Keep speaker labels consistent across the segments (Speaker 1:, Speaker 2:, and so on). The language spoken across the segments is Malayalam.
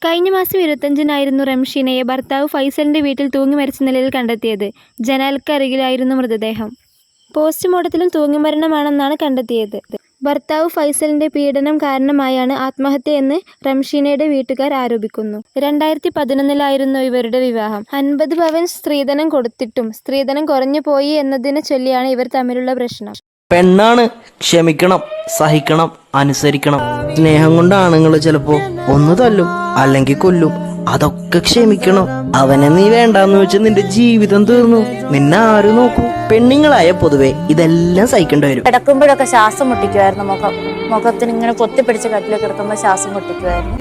Speaker 1: കഴിഞ്ഞ മാസം 25-നായിരുന്നു റംഷീനയെ ഭർത്താവ് ഫൈസലിന്റെ വീട്ടിൽ തൂങ്ങി മരിച്ച നിലയിൽ കണ്ടെത്തിയത്. ജനാലക്കരികിലായിരുന്നു മൃതദേഹം. പോസ്റ്റ്മോർട്ടത്തിലും തൂങ്ങിമരണമാണെന്നാണ് കണ്ടെത്തിയത്. ഭർത്താവ് ഫൈസലിന്റെ പീഡനം കാരണമായാണ് ആത്മഹത്യയെന്ന് റംഷീനയുടെ വീട്ടുകാർ ആരോപിക്കുന്നു. 2011-ലായിരുന്നു ഇവരുടെ വിവാഹം. 50 പവൻ സ്ത്രീധനം കൊടുത്തിട്ടും സ്ത്രീധനം കുറഞ്ഞു പോയി എന്നതിനെ ചൊല്ലിയാണ് ഇവർ തമ്മിലുള്ള പ്രശ്നം.
Speaker 2: പെണ്ണാണ്, ക്ഷമിക്കണം, സഹിക്കണം, അനുസരിക്കണം. സ്നേഹം കൊണ്ട് ആണുങ്ങൾ ചിലപ്പോ ഒന്ന് തല്ലും, അല്ലെങ്കിൽ കൊല്ലും. അതൊക്കെ ക്ഷമിക്കണം. അവനെ നീ വേണ്ടാന്ന് വെച്ചാൽ നിന്റെ ജീവിതം തീർന്നു. നിന്നെ ആര് നോക്കൂ? പെണ്ണുങ്ങളായ പൊതുവെ ഇതെല്ലാം സഹിക്കേണ്ടി വരും.
Speaker 3: കിടക്കുമ്പോഴൊക്കെ ശ്വാസം മുട്ടിക്കുമായിരുന്നു. മുഖത്തിന് ഇങ്ങനെ പൊത്തിപ്പിടിച്ച് കട്ടിലേക്ക് കിടക്കുമ്പോൾ ശ്വാസം മുട്ടിക്കുമായിരുന്നു.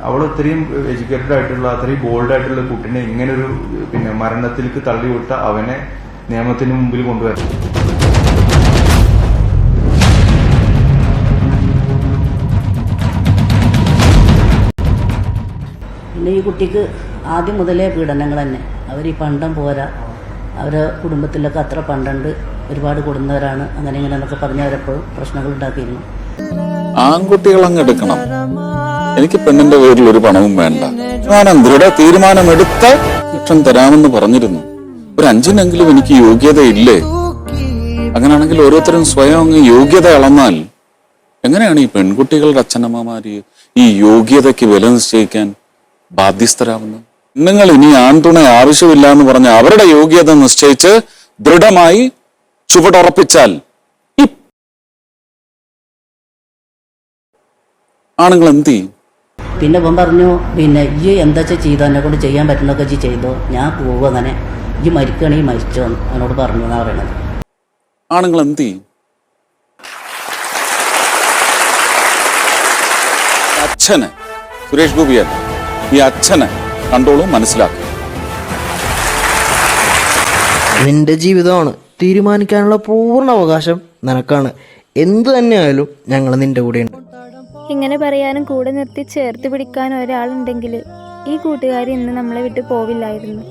Speaker 4: അവൾ ഇത്രയും എഡ്യൂക്കേറ്റഡ് ആയിട്ടുള്ള, അത്രയും ബോൾഡ് ആയിട്ടുള്ള കുട്ടിനെ ഇങ്ങനൊരു മരണത്തിലേക്ക് തള്ളിവിട്ട അവനെ നിയമത്തിന് മുമ്പിൽ കൊണ്ടുവരണം.
Speaker 5: പിന്നെ ഈ കുട്ടിക്ക് ആദ്യം മുതലേ പീഡനങ്ങൾ തന്നെ. അവർ ഈ പണ്ടം പോരാ, അവരെ കുടുംബത്തിലൊക്കെ അത്ര പണ്ടുണ്ട്, ഒരുപാട് കൊടുന്നവരാണ്, അങ്ങനെ ഇങ്ങനെ എന്നൊക്കെ പറഞ്ഞ് അവരെപ്പോഴും പ്രശ്നങ്ങൾ ഉണ്ടാക്കിയിരുന്നു.
Speaker 6: ആൺകുട്ടികളങ്ങ് എടുക്കണം, എനിക്ക് പെണ്ണിന്റെ പേരിൽ ഒരു പണവും വേണ്ട, ഞാൻ ദൃഢ തീരുമാനമെടുത്ത ലക്ഷം തരാമെന്ന് പറഞ്ഞിരുന്നു. ഒരു 5-നെങ്കിലും എനിക്ക് യോഗ്യതയില്ലേ? അങ്ങനെയാണെങ്കിൽ ഓരോരുത്തരും സ്വയം അങ്ങ് യോഗ്യത അളന്നാൽ എങ്ങനെയാണ് ഈ പെൺകുട്ടികളുടെ അച്ഛനമ്മമാര് ഈ യോഗ്യതയ്ക്ക് വില നിശ്ചയിക്കാൻ ബാധ്യസ്ഥരാകുന്നത്? നിങ്ങൾ ഇനി ആൺതുണ ആവശ്യമില്ല എന്ന് പറഞ്ഞ് അവരുടെ യോഗ്യത നിശ്ചയിച്ച് ദൃഢമായി ചുവടുറപ്പിച്ചാൽ ഈ ആണുങ്ങൾ എന്ത് ചെയ്യും?
Speaker 5: പിന്നെ ഇവൻ പറഞ്ഞു, പിന്നെ ഈ എന്താ ചെയ്തോ, എന്നെ കൊണ്ട് ചെയ്യാൻ പറ്റുന്നതൊക്കെ ചെയ്തോ, ഞാൻ പോവുക, അങ്ങനെ ഈ മരിക്കുകയാണെങ്കിൽ മരിച്ചോ അവനോട് പറഞ്ഞു എന്നാ പറയണത്.
Speaker 6: ആണുങ്ങൾ എന്ത് ചെയ്യും? അച്ഛന്, സുരേഷ് ഗോപിയല്ല, ഈ അച്ഛനെ കണ്ടോളൂ, മനസ്സിലാക്കും.
Speaker 2: നിന്റെ ജീവിതമാണ്, തീരുമാനിക്കാനുള്ള പൂർണ്ണ അവകാശം നിനക്കാണ്. എന്തു തന്നെയായാലും ഞങ്ങൾ നിന്റെ കൂടെയുണ്ട്.
Speaker 1: ഇങ്ങനെ പറയാനും കൂടെ നിർത്തി ചേർത്ത് പിടിക്കാനും ഒരാളുണ്ടെങ്കിൽ ഈ കൂട്ടുകാരി ഇന്ന് നമ്മളെ വിട്ടു പോവില്ലായിരുന്നു.